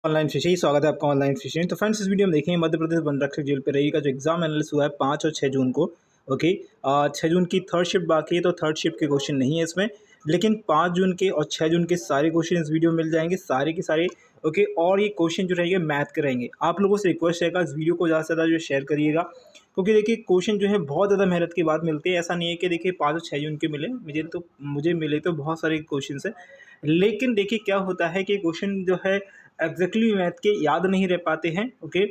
Online fishing स्वागत है आपका ऑनलाइन फिशिंग। तो फ्रेंड्स, इस वीडियो में देखेंगे मध्य प्रदेश वन रक्षक जेल पे रही का जो एग्जाम एनालिसिस हुआ है 5 और 6 जून को। ओके, 6 जून की थर्ड शिफ्ट बाकी है, तो थर्ड शिफ्ट के क्वेश्चन नहीं है इसमें, लेकिन 5 जून के और 6 जून के सारे क्वेश्चन इस वीडियो में मिल जाएंगे, सारे के सारे। ओके, और ये क्वेश्चन जो रहेंगे मैथ के रहेंगे। आप लोगों से रिक्वेस्ट रहेगा इस वीडियो को ज़्यादा से ज़्यादा जो शेयर करिएगा, क्योंकि देखिए क्वेश्चन जो है बहुत ज़्यादा मेहनत के बाद मिलते हैं। ऐसा नहीं है कि देखिए 5 और 6 जून के मिले, मुझे मिले तो बहुत सारे क्वेश्चन है, लेकिन देखिए क्या होता है कि क्वेश्चन जो है एग्जैक्टली मैथ के याद नहीं रह पाते हैं। ओके,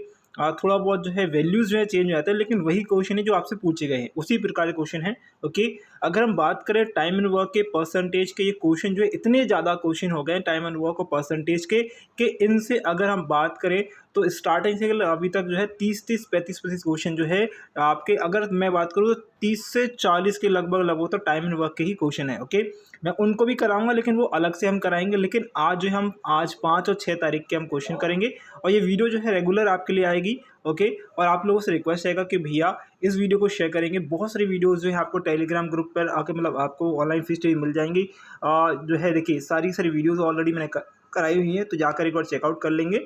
थोड़ा बहुत जो है वैल्यूज़ जो है चेंज हो जाता है, लेकिन वही क्वेश्चन है जो आपसे पूछे गए हैं, उसी प्रकार के क्वेश्चन है। ओके, अगर हम बात करें टाइम एंड वर्क के परसेंटेज के, ये क्वेश्चन जो है इतने ज़्यादा क्वेश्चन हो गए टाइम एंड वर्क और परसेंटेज के कि इनसे अगर हम बात करें तो स्टार्टिंग से अभी तक जो है 30-30, 35-35 क्वेश्चन जो है आपके, अगर मैं बात करूँ तो 30 से 40 के लगभग तो टाइम एंड वर्क के ही क्वेश्चन है। ओके, मैं उनको भी कराऊंगा, लेकिन वो अलग से हम कराएंगे। लेकिन आज जो हम 5 और 6 तारीख के हम क्वेश्चन करेंगे, और ये वीडियो जो है रेगुलर आपके लिए आएगी। ओके, और आप लोगों से रिक्वेस्ट रहेगा कि भैया इस वीडियो को शेयर करेंगे। बहुत सारी वीडियोस जो है आपको टेलीग्राम ग्रुप पर आके मतलब आपको ऑनलाइन फीस मिल जाएंगी। जो है देखिए सारी वीडियोस ऑलरेडी मैंने कराई हुई है, तो जाकर एक बार चेकआउट कर लेंगे।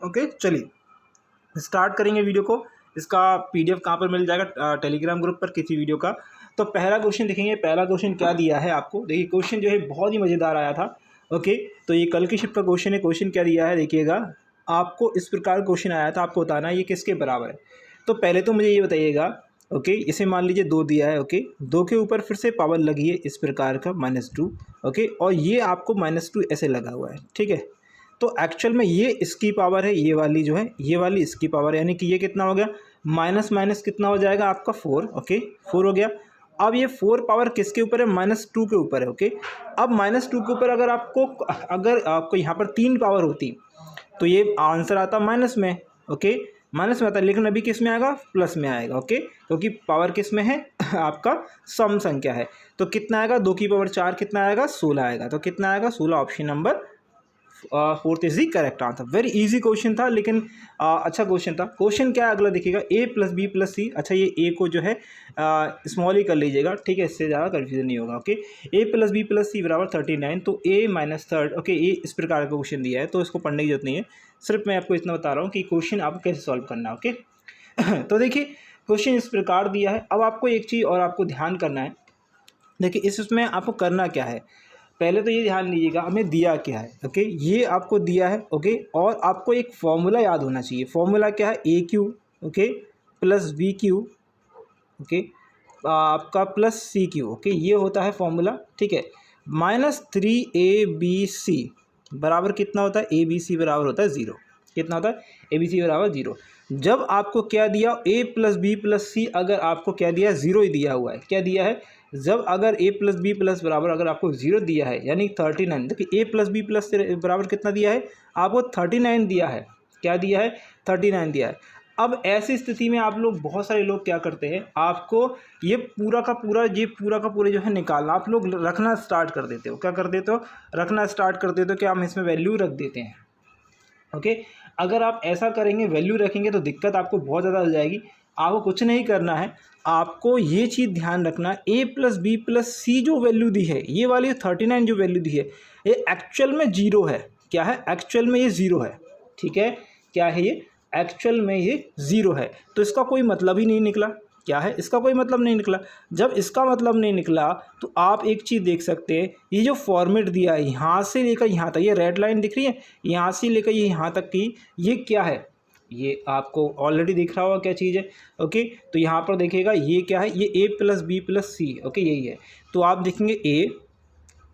ओके, चलिए स्टार्ट करेंगे वीडियो को। इसका PDF कहाँ पर मिल जाएगा? टेलीग्राम ग्रुप पर किसी वीडियो का। तो पहला क्वेश्चन देखेंगे, पहला क्वेश्चन क्या दिया है आपको। देखिए क्वेश्चन जो है बहुत ही मज़ेदार आया था। ओके, तो ये कल की शिफ्ट का क्वेश्चन है। क्वेश्चन क्या दिया है देखिएगा, आपको इस प्रकार क्वेश्चन आया था, आपको बताना है ये किसके बराबर है। तो पहले तो मुझे ये बताइएगा, ओके, इसे मान लीजिए 2 दिया है। ओके, 2 के ऊपर फिर से पावर लगी है इस प्रकार का -2। ओके, और ये आपको -2 ऐसे लगा हुआ है, ठीक है। तो एक्चुअल में ये इसकी पावर है, ये वाली जो है, ये वाली इसकी पावर है, यानी कि ये कितना हो गया, माइनस माइनस कितना हो जाएगा आपका 4। ओके, 4 हो गया। अब ये 4 पावर किसके ऊपर है? -2 के ऊपर है। ओके, अब -2 के ऊपर अगर आपको यहाँ पर 3 पावर होती तो ये आंसर आता माइनस में। ओके, माइनस में आता, लेकिन अभी किस में आएगा? प्लस में आएगा। ओके, क्योंकि पावर किस में है? आपका सम संख्या है। तो कितना आएगा? 2 की पावर 4 कितना आएगा? 16 आएगा। तो कितना आएगा? 16। Option number 4th is the correct answer. Very easy question था, लेकिन अच्छा क्वेश्चन था। क्वेश्चन क्या है अगला देखिएगा, a + b + c। अच्छा, ये a को जो है स्मॉल ही कर लीजिएगा, ठीक है, इससे ज़्यादा कन्फ्यूजन नहीं होगा। Okay, a + b + c = 39। तो a - 3। ओके, ये इस प्रकार का क्वेश्चन दिया है, तो इसको पढ़ने की जरूरत नहीं है। सिर्फ मैं आपको इतना बता रहा हूँ कि क्वेश्चन आपको कैसे सॉल्व करना है। ओके तो देखिए क्वेश्चन इस प्रकार दिया है। अब आपको एक चीज़ और आपको ध्यान करना है। देखिए इसमें आपको करना क्या है, पहले तो ये ध्यान लीजिएगा हमें दिया क्या है। ओके, ये आपको दिया है। ओके, और आपको एक फॉर्मूला याद होना चाहिए। फॉर्मूला क्या है? AQ, ओके, + BQ, ओके, आपका +CQ। ओके, ये होता है फॉर्मूला, ठीक है। -3ABC बराबर कितना होता है? ABC बराबर होता है 0। कितना होता है? ABC बराबर 0। जब आपको क्या दिया, a + b + c, अगर आपको क्या दिया है? 0 ही दिया हुआ है। क्या दिया है? जब अगर a + b + बराबर अगर आपको 0 दिया है, यानी 39। देखिए a + b + से बराबर कितना दिया है? आपको 39 दिया है। क्या दिया है? 39 दिया है। अब ऐसी स्थिति में आप लोग, बहुत सारे लोग क्या करते हैं, आपको ये पूरा का पूरा जो है निकालना, आप लोग रखना स्टार्ट कर देते हो। क्या कर देते हो? रखना स्टार्ट कर देते हो कि हम इसमें वैल्यू रख देते हैं। ओके, अगर आप ऐसा करेंगे, वैल्यू रखेंगे, तो दिक्कत आपको बहुत ज़्यादा हो जाएगी। आपको कुछ नहीं करना है, आपको ये चीज़ ध्यान रखना, a + b + c जो वैल्यू दी है, ये वाली 39 जो वैल्यू दी है, ये एक्चुअल में 0 है। क्या है? एक्चुअल में ये 0 है, ठीक है। क्या है ये? एक्चुअल में ये 0 है। तो इसका कोई मतलब ही नहीं निकला। क्या है? इसका कोई मतलब नहीं निकला। जब इसका मतलब नहीं निकला, तो आप एक चीज़ देख सकते हैं, ये जो फॉर्मेट दिया है, यहाँ से लेकर यहाँ तक, ये रेड लाइन दिख रही है, यहाँ से लेकर ये यहाँ तक की, ये क्या है? ये आपको ऑलरेडी दिख रहा होगा क्या चीज़ है। ओके, तो यहाँ पर देखिएगा ये क्या है? ये a + b + c। ओके, यही है। तो आप देखेंगे a,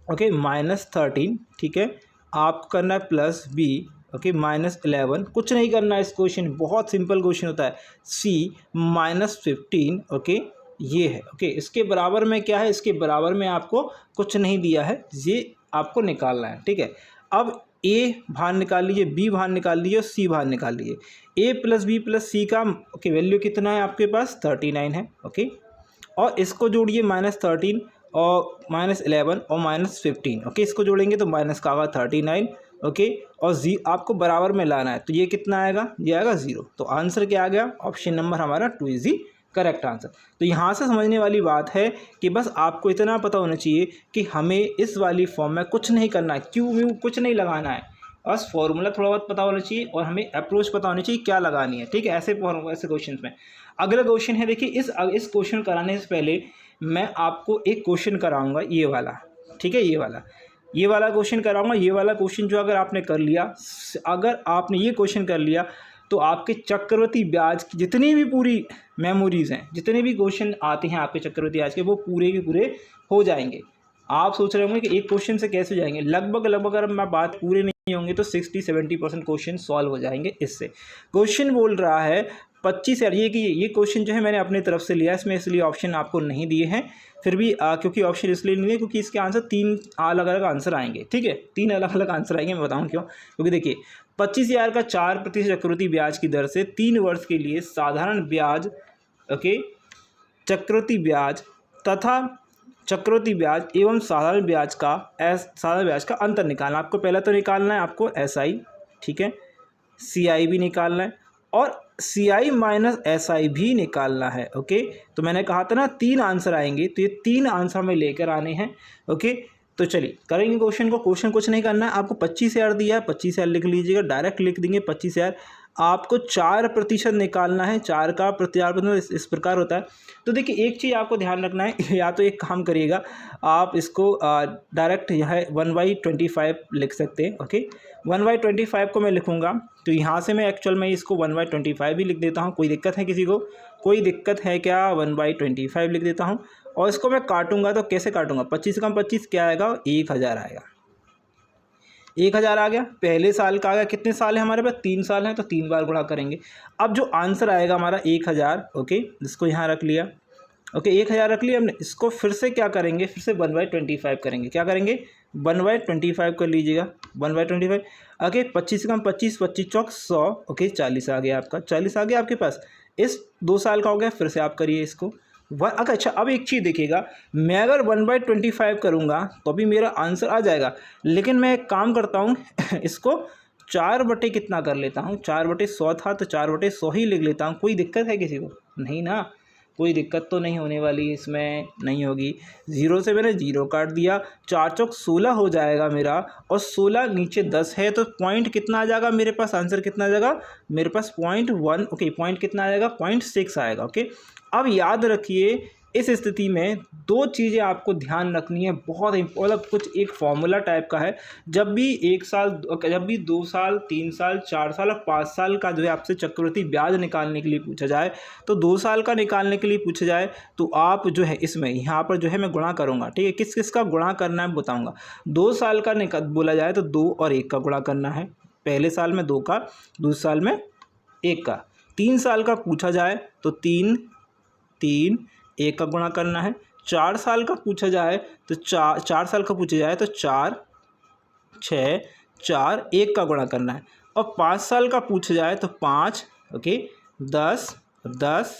ओके, -13, ठीक है, आपको करना है +b, ओके, -11। कुछ नहीं करना है, इस क्वेश्चन बहुत सिंपल क्वेश्चन होता है। c -15, ओके, ये है। ओके, इसके बराबर में क्या है? इसके बराबर में आपको कुछ नहीं दिया है, ये आपको निकालना है, ठीक है। अब a बाहर निकाल लीजिए, b बाहर निकाल लीजिए और c बाहर निकाल लीजिए। a + b + c का ओके वैल्यू कितना है आपके पास? 39 है। ओके, और इसको जोड़िए -13 और -11 और -15। ओके, इसको जोड़ेंगे तो माइनस का आएगा 39। ओके, और आपको बराबर में लाना है, तो ये कितना आएगा? ये आएगा 0। तो आंसर क्या आ गया? ऑप्शन नंबर हमारा 2 इज दी करेक्ट आंसर। तो यहाँ से समझने वाली बात है कि बस आपको इतना पता होना चाहिए कि हमें इस वाली फॉर्म में कुछ नहीं करना है, क्यू व्यू कुछ नहीं लगाना है। बस फॉर्मूला थोड़ा बहुत पता होना चाहिए और हमें अप्रोच पता होनी चाहिए क्या लगानी है, ठीक है। ऐसे क्वेश्चन में अगला क्वेश्चन है, देखिए इस क्वेश्चन कराने से पहले मैं आपको एक क्वेश्चन कराऊंगा ये वाला, ठीक है। ये वाला क्वेश्चन कराऊंगा। ये वाला क्वेश्चन जो अगर आपने कर लिया, अगर आपने ये क्वेश्चन कर लिया तो आपके चक्रवृद्धि ब्याज की जितनी भी पूरी मेमोरीज हैं, जितने भी क्वेश्चन आते हैं आपके चक्रवृद्धि ब्याज के, वो पूरे के पूरे हो जाएंगे। आप सोच रहे होंगे कि एक क्वेश्चन से कैसे हो जाएंगे, लगभग अगर मैं बात पूरे नहीं होंगे तो 60-70% क्वेश्चन सॉल्व हो जाएंगे इससे। क्वेश्चन बोल रहा है 25 यार, ये क्वेश्चन जो है मैंने अपनी तरफ से लिया, इसमें इसलिए ऑप्शन आपको नहीं दिए हैं, फिर भी क्योंकि ऑप्शन इसलिए नहीं है क्योंकि इसके आंसर 3 अलग अलग आंसर आएंगे, ठीक है। 3 अलग अलग आंसर आएंगे, मैं बताऊँ क्यों। क्योंकि देखिए 25,000 का 4% चक्रवृद्धि ब्याज की दर से 3 वर्ष के लिए साधारण ब्याज, ओके, चक्रवृद्धि ब्याज तथा चक्रवृद्धि ब्याज एवं साधारण ब्याज का अंतर निकालना। आपको पहले तो निकालना है आपको SI, ठीक है, CI भी निकालना है और CI माइनस SI भी निकालना है, ओके। तो मैंने कहा था ना 3 आंसर आएंगे, तो ये 3 आंसर हमें लेकर आने हैं, ओके। तो चलिए करेंगे क्वेश्चन को। क्वेश्चन कुछ नहीं करना है, आपको 25,000 दिया है, 25,000 लिख लीजिएगा, डायरेक्ट लिख देंगे 25,000। आपको 4% निकालना है, 4 का 4% इस प्रकार होता है। तो देखिए एक चीज़ आपको ध्यान रखना है, या तो एक काम करिएगा आप इसको डायरेक्ट यह 1/25 लिख सकते हैं, ओके। 1/25 को मैं लिखूंगा तो यहाँ से मैं एक्चुअल में इसको 1/25 भी लिख देता हूँ। कोई दिक्कत है किसी को? कोई दिक्कत है क्या? 1/25 लिख देता हूँ और इसको मैं काटूंगा तो कैसे काटूंगा? 25 से कम 25 क्या आएगा? 1000 आएगा। 1000 आ गया, पहले साल का आ गया। कितने साल है हमारे पास? 3 साल हैं, तो 3 बार गुणा करेंगे। अब जो आंसर आएगा हमारा 1000, ओके, इसको यहाँ रख लिया, ओके, 1000 रख लिया हमने। इसको फिर से क्या करेंगे? फिर से 1/25 करेंगे। क्या करेंगे? 1/25 कर लीजिएगा, 1/25, ओके। 25 से कम 25, 25 चौक 100, ओके, 40 आ गया आपका, 40 आ गया आपके पास। इस 2 साल का हो गया, फिर से आप करिए इसको। अच्छा, अब एक चीज़ देखिएगा, मैं अगर 1/25 करूँगा तो भी मेरा आंसर आ जाएगा, लेकिन मैं एक काम करता हूँ इसको 4 बटे कितना कर लेता हूँ, 4/100 था तो 4/100 ही लिख लेता हूँ। कोई दिक्कत है किसी को? नहीं ना, कोई दिक्कत तो नहीं होने वाली, इसमें नहीं होगी। 0 से मैंने 0 काट दिया, 4 चौक 16 हो जाएगा मेरा, और 16 नीचे 10 है तो पॉइंट कितना आ जाएगा मेरे पास? आंसर कितना आ जाएगा मेरे पास? 0.1, ओके। पॉइंट कितना आएगा? 0.6 आएगा, ओके। अब याद रखिए इस स्थिति में 2 चीज़ें आपको ध्यान रखनी है, बहुत मतलब कुछ एक फॉर्मूला टाइप का है। जब भी 1 साल, जब भी 2 साल, 3 साल, 4 साल और 5 साल का जो है आपसे चक्रवृद्धि ब्याज निकालने के लिए पूछा जाए, तो 2 साल का निकालने के लिए पूछा जाए तो आप जो है इसमें यहाँ पर जो है मैं गुणा करूँगा, ठीक है। किस किस का गुणा करना है बताऊँगा। 2 साल का बोला जाए तो 2 और 1 का गुणा करना है, पहले साल में 2 का, दूसरे साल में 1 का। 3 साल का पूछा जाए तो 3 1 का गुणा करना है। 4 साल का पूछा जाए तो 4 साल का पूछा जाए तो 4 6 4 1 का गुणा करना है। और 5 साल का पूछा जाए तो 5, ओके, 10 10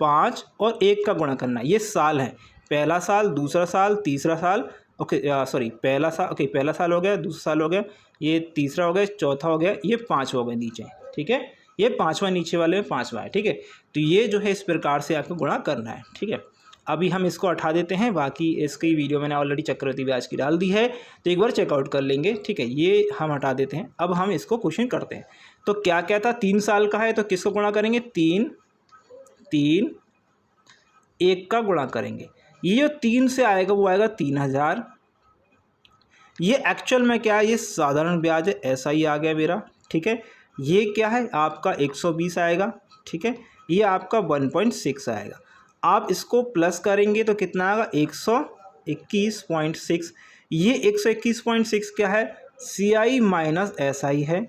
5 और 1 का गुणा करना है। ये साल है, पहला साल, दूसरा साल, तीसरा साल, ओके, सॉरी, पहला साल, ओके, पहला साल हो गया, दूसरा साल हो गया, ये तीसरा हो गया, चौथा हो गया, ये 5वां हो गया नीचे, ठीक है। ये 5वां नीचे वाले में 5वां है, ठीक है। तो ये जो है इस प्रकार से आपको गुणा करना है, ठीक है। अभी हम इसको हटा देते हैं, बाकी इसकी वीडियो मैंने ऑलरेडी चक्रवृद्धि ब्याज की डाल दी है, तो एक बार चेकआउट कर लेंगे, ठीक है। ये हम हटा देते हैं। अब हम इसको क्वेश्चन करते हैं। तो क्या क्या था? 3 साल का है तो किसको गुणा करेंगे? 3 1 का गुणा करेंगे। ये जो 3 से आएगा वो आएगा 3000। ये एक्चुअल में क्या है? ये साधारण ब्याज है, ऐसा ही आ गया मेरा, ठीक है। ये क्या है? आपका 120 आएगा, ठीक है। ये आपका 1.6 आएगा। आप इसको प्लस करेंगे तो कितना आएगा? 121.6। ये 121.6 क्या है? CI माइनस SI है,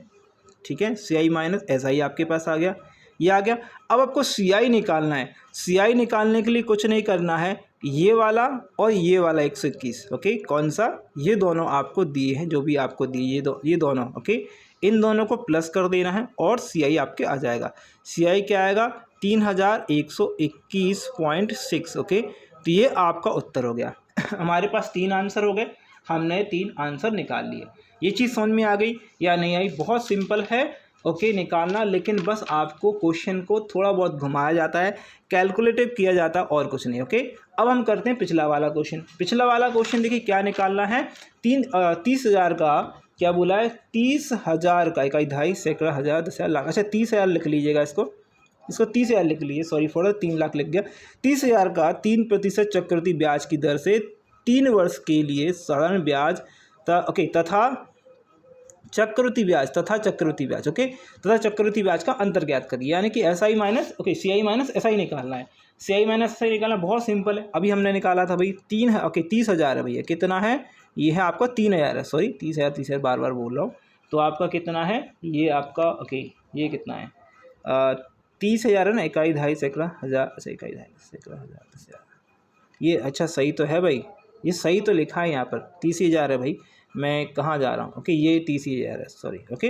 ठीक है। CI माइनस SI आपके पास आ गया, ये आ गया। अब आपको CI निकालना है। CI निकालने के लिए कुछ नहीं करना है, ये वाला और ये वाला 121, ओके। कौन सा? ये दोनों आपको दिए हैं, जो भी आपको दिए ये दोनों, ओके। इन दोनों को प्लस कर देना है और CI आपके आ जाएगा। CI क्या आएगा? 3121.6, ओके। तो ये आपका उत्तर हो गया। हमारे पास 3 आंसर हो गए, हमने 3 आंसर निकाल लिए। ये चीज़ समझ में आ गई या नहीं आई? बहुत सिंपल है, ओके, निकालना, लेकिन बस आपको क्वेश्चन को थोड़ा बहुत घुमाया जाता है, कैलकुलेटिव किया जाता है, और कुछ नहीं, ओके। अब हम करते हैं पिछला वाला क्वेश्चन। पिछला वाला क्वेश्चन देखिए क्या निकालना है? 30,000 का क्या बोला है 30,000 का, इकाई दहाई सैकड़ा हज़ार 10,000 लाख, अच्छा 30,000 लिख लीजिएगा इसको 30,000 लिख लीजिए, सॉरी फॉर 3 लाख लिख गया। 30,000 का 3% चक्रवृद्धि ब्याज की दर से 3 वर्ष के लिए साधारण ब्याज तथा चक्रवृद्धि ब्याज ओके तथा चक्रवृद्धि ब्याज का अंतर ज्ञात करिए, यानी कि SI minus CI minus SI निकालना है। CI माइनस SI निकालना बहुत सिंपल है, अभी हमने निकाला था भाई 30,000 है भैया, कितना है ये है आपका 3,000 है, सॉरी 30,000 बार बार बोल रहा हूँ, तो आपका कितना है ये आपका ये कितना है 30,000 है ना, इकाई दहाई सैकड़ा हज़ार, अच्छा इकाई दहाई सैकड़ा हज़ार 10,000, ये अच्छा सही तो है भाई, ये सही तो लिखा है यहाँ पर 30,000 है भाई, मैं कहाँ जा रहा हूँ ओके ये 30,000 है सॉरी ओके,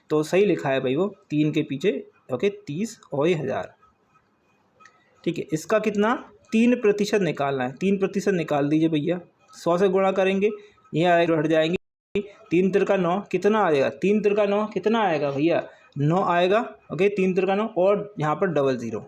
तो सही लिखा है भाई वो 3 के पीछे ओके 30 और ये 1000 ठीक है। इसका कितना 3% निकालना है, 3% निकाल दीजिए भैया, 100 से गुणा करेंगे ये आएगा हट जाएंगे, 3 तिरका 9 कितना आएगा, 3 तिरका 9 कितना आएगा भैया 9 आएगा ओके 3 तिरका 9 और यहाँ पर 00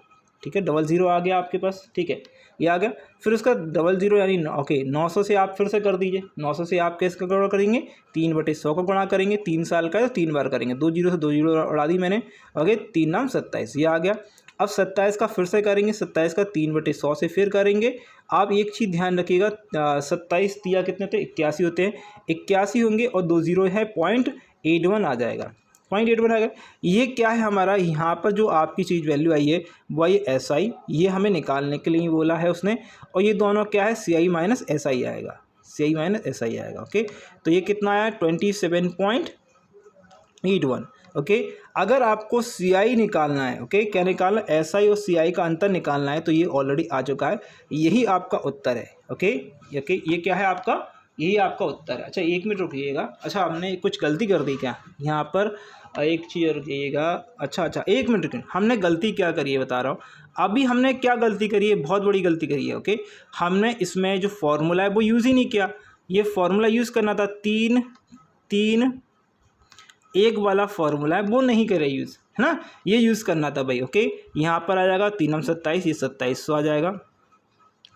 ठीक है 00 आ गया आपके पास ठीक है ये आ गया, फिर उसका 00 यानी ओके 900 से आप फिर से कर दीजिए, 900 से आप कैसे गुणा करेंगे 3/100 का गुणा करेंगे, 3 साल का है तो 3 बार करेंगे, 2 जीरो से 2 जीरो उड़ा दी मैंने ओके 3 नाम 27 ये आ गया। अब 27 का फिर से करेंगे, 27 का 3/100 से फिर करेंगे। आप एक चीज़ ध्यान रखिएगा 27 दिया कितने थे 81 होते हैं, 81 होंगे और 2 जीरो है 0.81 आ जाएगा, 0.81 आएगा। ये क्या है हमारा यहाँ पर जो आपकी चीज़ वैल्यू आई है वही SI, ये हमें निकालने के लिए बोला है उसने, और ये दोनों क्या है CI माइनस SI आएगा, CI माइनस SI आएगा ओके। तो ये कितना आया 27.81 ओके। अगर आपको CI निकालना है ओके क्या निकालना SI और CI का अंतर निकालना है तो ये ऑलरेडी आ चुका है, यही आपका उत्तर है ओके। ये क्या है आपका, यही आपका उत्तर है। अच्छा 1 मिनट रुकिएगा, अच्छा हमने कुछ गलती कर दी क्या यहाँ पर, एक चीज़ रुकिएगा, अच्छा 1 मिनट रुकिए, हमने गलती क्या करी है बता रहा हूँ। अभी हमने क्या गलती करी है, बहुत बड़ी गलती करी है ओके। हमने इसमें जो फॉर्मूला है वो यूज़ ही नहीं किया, ये फॉर्मूला यूज़ करना था 3-3-1 वाला फॉर्मूला है वो नहीं करे यूज़ है ना, ये यूज़ करना था भाई ओके। यहाँ पर आ जाएगा 3 हम 27, ये 2700 आ जाएगा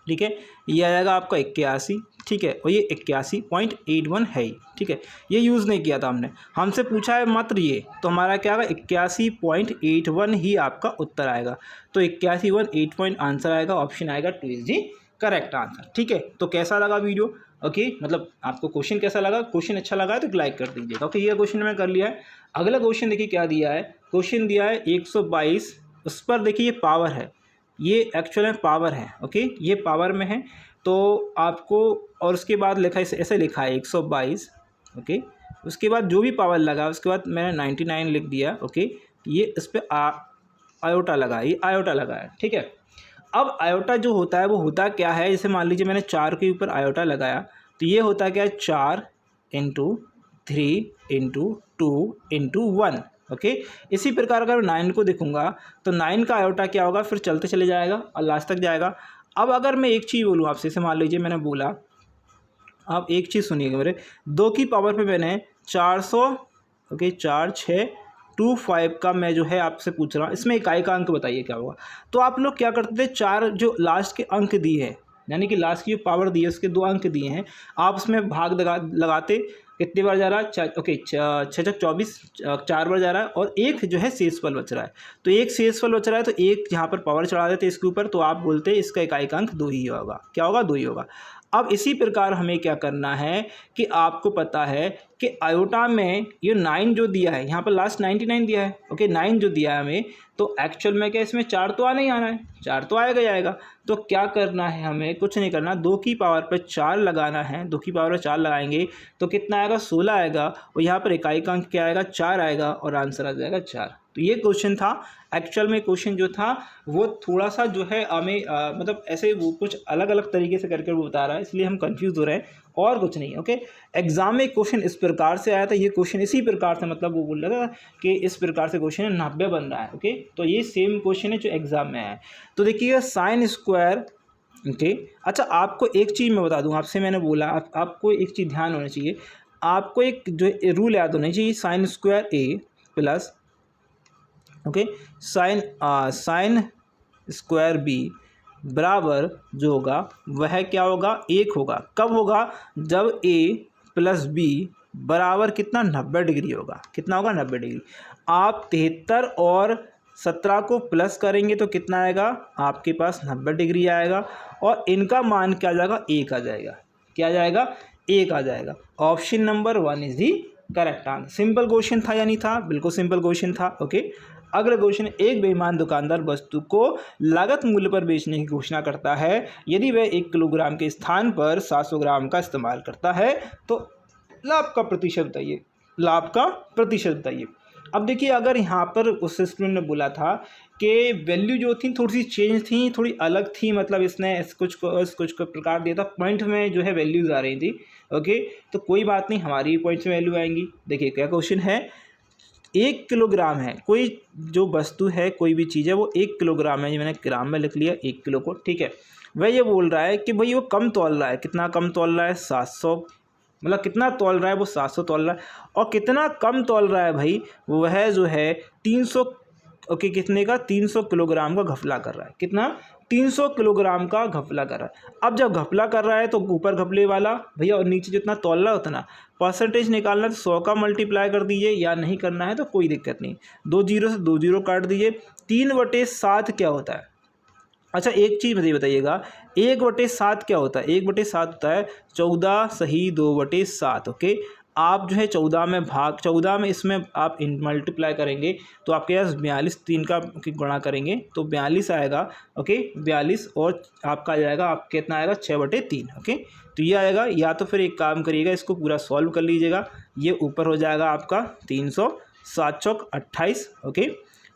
ठीक है, ये आ जाएगा आपका 81 ठीक है, और ये 81.81 है ही ठीक है, ये यूज़ नहीं किया था हमने, हमसे पूछा है मात्र ये, तो हमारा क्या आएगा 81.81 ही आपका उत्तर आएगा, तो 81.8 आंसर आएगा, ऑप्शन आएगा 2 इज दी करेक्ट आंसर ठीक है। तो कैसा लगा वीडियो ओके, मतलब आपको क्वेश्चन कैसा लगा, क्वेश्चन अच्छा लगा तो लाइक कर दीजिएगा ओके। ये क्वेश्चन मैंने कर लिया है। अगला क्वेश्चन देखिए क्या दिया है, क्वेश्चन दिया है 122, उस पर देखिए ये पावर है, ये एक्चुअल में पावर है ओके, ये पावर में है तो आपको, और उसके बाद लिखा है ऐसे लिखा है 122 ओके, उसके बाद जो भी पावर लगा उसके बाद मैंने 99 लिख दिया ओके, ये इस पर आयोटा लगा, ये आयोटा लगा है ठीक है। अब आयोटा जो होता है वो होता क्या है, जैसे मान लीजिए मैंने 4 के ऊपर आयोटा लगाया तो ये होता क्या है 4 × 3 × 2 × 1 ओके। इसी प्रकार अगर 9 को देखूंगा तो 9 का आयोटा क्या होगा, फिर चलते चले जाएगा और लास्ट तक जाएगा। अब अगर मैं एक चीज़ बोलूँ आपसे, जैसे मान लीजिए मैंने बोला, आप एक चीज़ सुनिएगा मेरे, 2 की पावर पे मैंने 400 ओके 4625 का मैं जो है आपसे पूछ रहा हूँ, इसमें इकाई का अंक बताइए क्या होगा। तो आप लोग क्या करते थे, 4 जो लास्ट के अंक दिए हैं यानी कि लास्ट की जो पावर दी है उसके 2 अंक दिए हैं, आप उसमें भाग लगाते कितनी बार जा रहा है ओके 6 24 4 बार जा रहा है, और एक जो है शेषफल बच रहा है, तो एक शेषफल बच रहा है तो एक यहाँ पर पावर चढ़ा देते इसके ऊपर, तो आप बोलते हैं इसका इकाई का अंक 2 ही होगा, क्या होगा 2 ही होगा। अब इसी प्रकार हमें क्या करना है कि आपको पता है कि आयोटा में ये 9 जो दिया है, यहाँ पर लास्ट 99 दिया है ओके, 9 जो दिया है हमें, तो एक्चुअल में क्या इसमें 4 तो आना ही आना है, 4 तो आएगा ही आएगा। तो क्या करना है हमें, कुछ नहीं करना, 2 की पावर पर 4 लगाना है, 2 की पावर पर 4 लगाएंगे तो कितना आएगा 16 आएगा, और यहाँ पर इकाई का अंक क्या आएगा 4 आएगा, और आंसर आ जाएगा 4। तो ये क्वेश्चन था, एक्चुअल में क्वेश्चन जो था वो थोड़ा सा जो है हमें मतलब ऐसे वो कुछ अलग अलग तरीके से करके वो बता रहा है, इसलिए हम कंफ्यूज हो रहे हैं और कुछ नहीं ओके। एग्जाम में क्वेश्चन इस प्रकार से आया था, ये क्वेश्चन इसी प्रकार से, मतलब वो बोल रहा था कि इस प्रकार से क्वेश्चन 90 बन रहा है ओके। तो ये सेम क्वेश्चन है जो एग्जाम में आया है। तो देखिएगा साइन स्क्वायर ओके। अच्छा आपको एक चीज़ मैं बता दूँ, आपसे मैंने बोला आपको एक चीज़ ध्यान होना चाहिए, आपको एक जो रूल याद होना चाहिए, sine square A plus okay sine square B बराबर जो होगा वह क्या होगा 1 होगा। कब होगा, जब a प्लस बी बराबर कितना 90 डिग्री होगा। कितना होगा 90 डिग्री। आप 73 और 17 को प्लस करेंगे तो कितना आएगा आपके पास 90 डिग्री आएगा और इनका मान क्या आ जाएगा 1 आ जाएगा। क्या आ जाएगा 1 आ जाएगा। Option number 1 is the correct answer. Simple question था या नहीं था? बिल्कुल सिंपल क्वेश्चन था। ओके, अगला क्वेश्चन, एक बेईमान दुकानदार वस्तु को लागत मूल्य पर बेचने की घोषणा करता है। यदि वह 1 किलोग्राम के स्थान पर 700 ग्राम का इस्तेमाल करता है तो लाभ का प्रतिशत बताइए। लाभ का प्रतिशत बताइए। अब देखिए, अगर यहाँ पर उस स्टूडेंट ने बोला था कि वैल्यू जो थी थोड़ी सी चेंज थी, थोड़ी अलग थी, मतलब इसने कुछ को प्रकार दिया था, पॉइंट में जो है वैल्यूज़ आ रही थी। ओके, तो कोई बात नहीं, हमारी पॉइंट्स में वैल्यू आएंगी। देखिए क्या क्वेश्चन है, 1 किलोग्राम है, कोई जो वस्तु है, कोई भी चीज़ है वो 1 किलोग्राम है। ये मैंने ग्राम में लिख लिया 1 किलो को, ठीक है। वह ये बोल रहा है कि भाई वो कम तौल रहा है। कितना कम तौल रहा है? 700, मतलब कितना तौल रहा है वो 700 तौल रहा है। और कितना कम तौल रहा है भाई, वह जो है 300, ओके, कितने का 300 किलोग्राम का घपला कर रहा है। कितना? 300 किलोग्राम का घपला कर रहा है। अब जब घपला कर रहा है तो ऊपर घपले वाला भैया और नीचे जितना तौल रहा है उतना परसेंटेज निकालना, तो 100 का मल्टीप्लाई कर दीजिए, या नहीं करना है तो कोई दिक्कत नहीं, 2 जीरो से 2 जीरो काट दीजिए। 3/7 क्या होता है? अच्छा एक चीज़ मुझे बताइएगा, 1/7 क्या होता है? 1/7 होता है 14 सही 2/7। ओके, आप जो है 14 में इसमें आप मल्टीप्लाई करेंगे तो आपके पास 42, 3 का गुणा करेंगे तो 42 आएगा। ओके, 42 और आपका आ जाएगा, आप कितना आएगा 6/3। ओके, तो ये आएगा। या तो फिर एक काम करिएगा, इसको पूरा सॉल्व कर लीजिएगा। ये ऊपर हो जाएगा आपका 300, 7 चौक 28। ओके,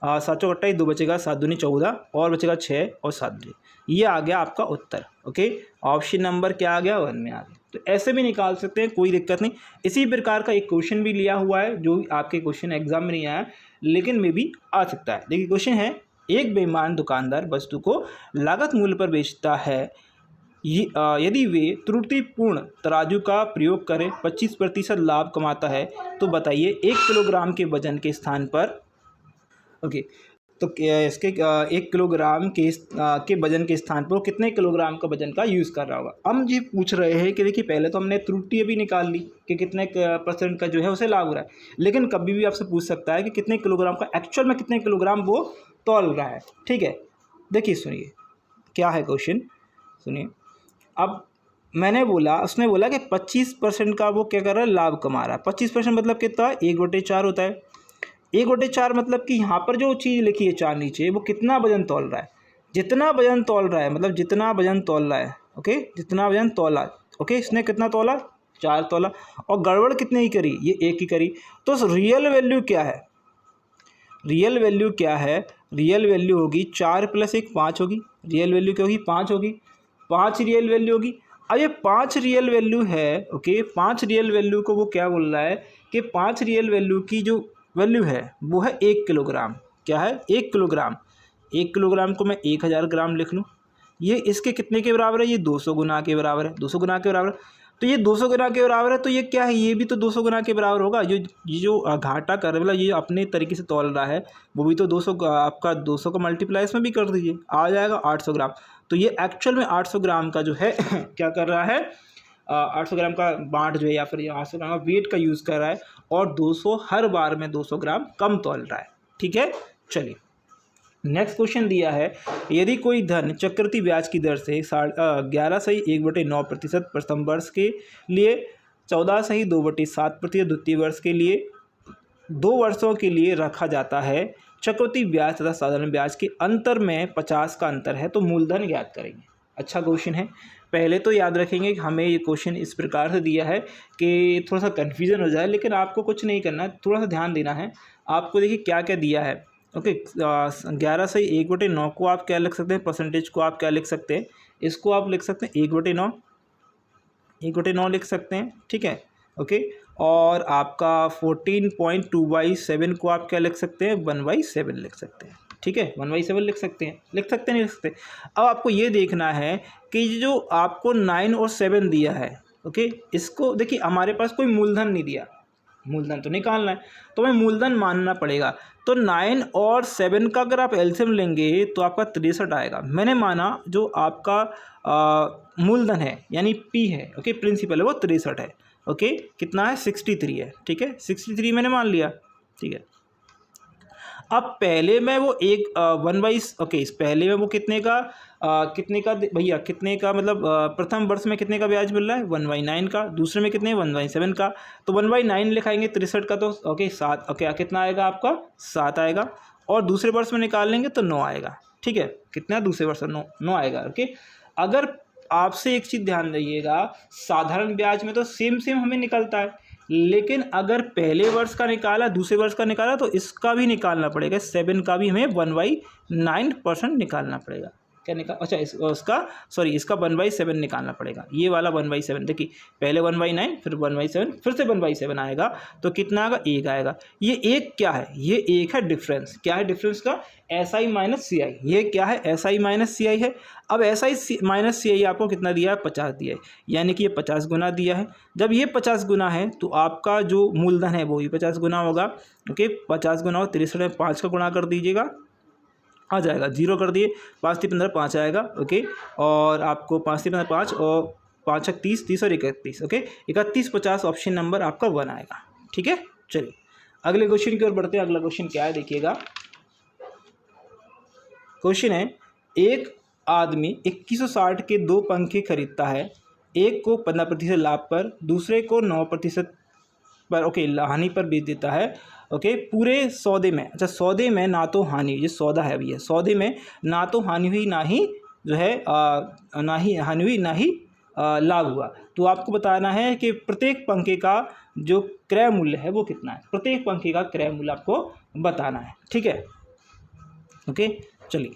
7 चौक 28, 2 बचेगा, 7 दूनी 14 और बचेगा 6 और 7 दूनी। ये आ गया आपका उत्तर। ओके, ऑप्शन नंबर क्या आ गया? 1 में आ गया। तो ऐसे भी निकाल सकते हैं, कोई दिक्कत नहीं। इसी प्रकार का एक क्वेश्चन भी लिया हुआ है जो आपके क्वेश्चन एग्जाम में नहीं आया, लेकिन में भी आ सकता है। देखिए क्वेश्चन है, एक बेईमान दुकानदार वस्तु को लागत मूल्य पर बेचता है। यदि वे त्रुटिपूर्ण तराजू का प्रयोग करें 25% लाभ कमाता है, तो बताइए 1 किलोग्राम के वजन के स्थान पर, ओके, तो इसके 1 किलोग्राम के वजन के स्थान पर कितने किलोग्राम का वजन का यूज़ कर रहा होगा। हम ये पूछ रहे हैं कि देखिए पहले तो हमने त्रुटि भी निकाल ली कि कितने % का जो है उसे लाभ हो रहा है, लेकिन कभी भी आपसे पूछ सकता है कि कितने किलोग्राम का एक्चुअल में कितने किलोग्राम वो तौल रहा है। ठीक है, देखिए सुनिए क्या है क्वेश्चन, सुनिए। अब मैंने बोला, उसने बोला कि 25% का वो क्या कर रहा है, लाभ कमा रहा है। 25% मतलब कितना? 1/4 होता है। 1/4 मतलब कि यहाँ पर जो चीज़ लिखी है 4 नीचे, वो कितना वजन तौल रहा है। जितना वजन तौल रहा है मतलब जितना वजन तौल रहा है, ओके, जितना वजन तौला, ओके, इसने कितना तौला? 4 तौला। और गड़बड़ कितने की करी? ये 1 की करी। तो रियल वैल्यू क्या है? रियल वैल्यू क्या है? रियल वैल्यू होगी 4 + 1 5 होगी। रियल वैल्यू क्या होगी? 5 होगी। 5 रियल वैल्यू होगी। अब ये 5 रियल वैल्यू है, ओके, 5 रियल वैल्यू को वो क्या बोल रहा है कि 5 रियल वैल्यू की जो वैल्यू है वो है 1 किलोग्राम। क्या है? 1 किलोग्राम। 1 किलोग्राम को मैं 1000 ग्राम लिख लूँ। ये इसके कितने के बराबर है? ये 200 गुना के बराबर है। 200 गुना के बराबर, तो ये 200 गुना के बराबर है, तो ये क्या है? ये भी तो 200 गुना के बराबर होगा। ये जो घाटा कर मतलब ये अपने तरीके से तौल रहा है, वो भी तो 200 आपका 200 का मल्टीप्लाई इसमें भी कर दीजिए, आ जाएगा 800 ग्राम। तो ये एक्चुअल में 800 ग्राम का जो है क्या कर रहा है, 800 ग्राम का बाँट जो है या फिर 800 ग्राम का वेट का यूज़ कर रहा है, और 200 हर बार में 200 ग्राम कम तौल रहा है। ठीक है, चलिए नेक्स्ट क्वेश्चन दिया है, यदि कोई धन चक्रवृद्धि ब्याज की दर से 11.1/9% प्रथम वर्ष के लिए, 14.2/7% द्वितीय वर्ष के लिए, 2 वर्षों के लिए रखा जाता है, चक्रवृद्धि ब्याज तथा साधारण ब्याज के अंतर में 50 का अंतर है, तो मूलधन ज्ञात करेंगे। अच्छा क्वेश्चन है। पहले तो याद रखेंगे कि हमें ये क्वेश्चन इस प्रकार से दिया है कि थोड़ा सा कन्फ्यूज़न हो जाए, लेकिन आपको कुछ नहीं करना है, थोड़ा सा ध्यान देना है। आपको देखिए क्या क्या दिया है। ओके, 11/1/9 को आप क्या लिख सकते हैं, परसेंटेज को आप क्या लिख सकते हैं, इसको आप लिख सकते हैं 1/9, 1/9 लिख सकते हैं। ठीक है, ओके, और आपका 14.2/7 को आप क्या लिख सकते हैं, 1/7 लिख सकते हैं। ठीक है, 1/7 लिख सकते हैं, नहीं लिख सकते। अब आपको ये देखना है कि जो आपको 9 और 7 दिया है, ओके, इसको देखिए हमारे पास कोई मूलधन नहीं दिया, मूलधन तो निकालना है, तो हमें मूलधन मानना पड़ेगा। तो 9 और 7 का अगर आप एलसीएम लेंगे तो आपका 63 आएगा। मैंने माना जो आपका मूलधन है यानी पी है, ओके, प्रिंसिपल है, वो 63 है। ओके कितना है 63 है, ठीक है 63 मैंने मान लिया, ठीक है। अब पहले में वो एक 1/, ओके पहले में वो कितने का भैया कितने का मतलब प्रथम वर्ष में कितने का ब्याज मिल रहा है 1/9 का, दूसरे में कितने 1/7 का, तो 1/9 लिखाएंगे 63 का तो ओके 7, ओके कितना आएगा आपका 7 आएगा, और दूसरे वर्ष में निकाल लेंगे तो 9 आएगा, ठीक है कितना दूसरे वर्ष में 9 आएगा, ओके। अगर आपसे एक चीज़ ध्यान रखिएगा, साधारण ब्याज में तो सेम हमें निकलता है, लेकिन अगर पहले वर्ष का निकाला दूसरे वर्ष का निकाला तो इसका भी निकालना पड़ेगा, 7 का भी हमें 1/9% निकालना पड़ेगा। क्या निकाल, अच्छा इसका 1/7 निकालना पड़ेगा, ये वाला 1/7, देखिए पहले 1/9 फिर 1/7 फिर से 1/7 आएगा, तो कितना आएगा 1 आएगा। ये एक क्या है, ये एक है डिफरेंस, क्या है डिफरेंस का SI माइनस CI, ये क्या है SI माइनस CI है। अब SI माइनस CI आपको कितना दिया है 50 दिया है, यानी कि ये 50 गुना दिया है। जब ये 50 गुना है तो आपका जो मूलधन है वो भी 50 गुना होगा, ओके 50 गुना हो 63 में 5 का गुणा कर दीजिएगा, आ जाएगा 0 कर दिए, 5 3 15 5 आएगा, ओके। और आपको 5 3 15 5 और 5 6 30 30 और 31, ओके 31 50 ऑप्शन नंबर आपका 1 आएगा, ठीक है। चलिए अगले क्वेश्चन की ओर बढ़ते हैं। अगला क्वेश्चन क्या है देखिएगा, क्वेश्चन है एक आदमी 2160 के 2 पंखे खरीदता है, एक को 15% लाभ पर दूसरे को 9% पर ओके हानि पर बेच देता है, ओके पूरे सौदे में, अच्छा सौदे में ना तो हानि, ये सौदा है अभी है, सौदे में ना तो हानि हुई ना ही जो है ना ही हानि हुई ना ही लाभ हुआ। तो आपको बताना है कि प्रत्येक पंखे का जो क्रय मूल्य है वो कितना है, प्रत्येक पंखे का क्रय मूल्य आपको बताना है, ठीक है, ओके। चलिए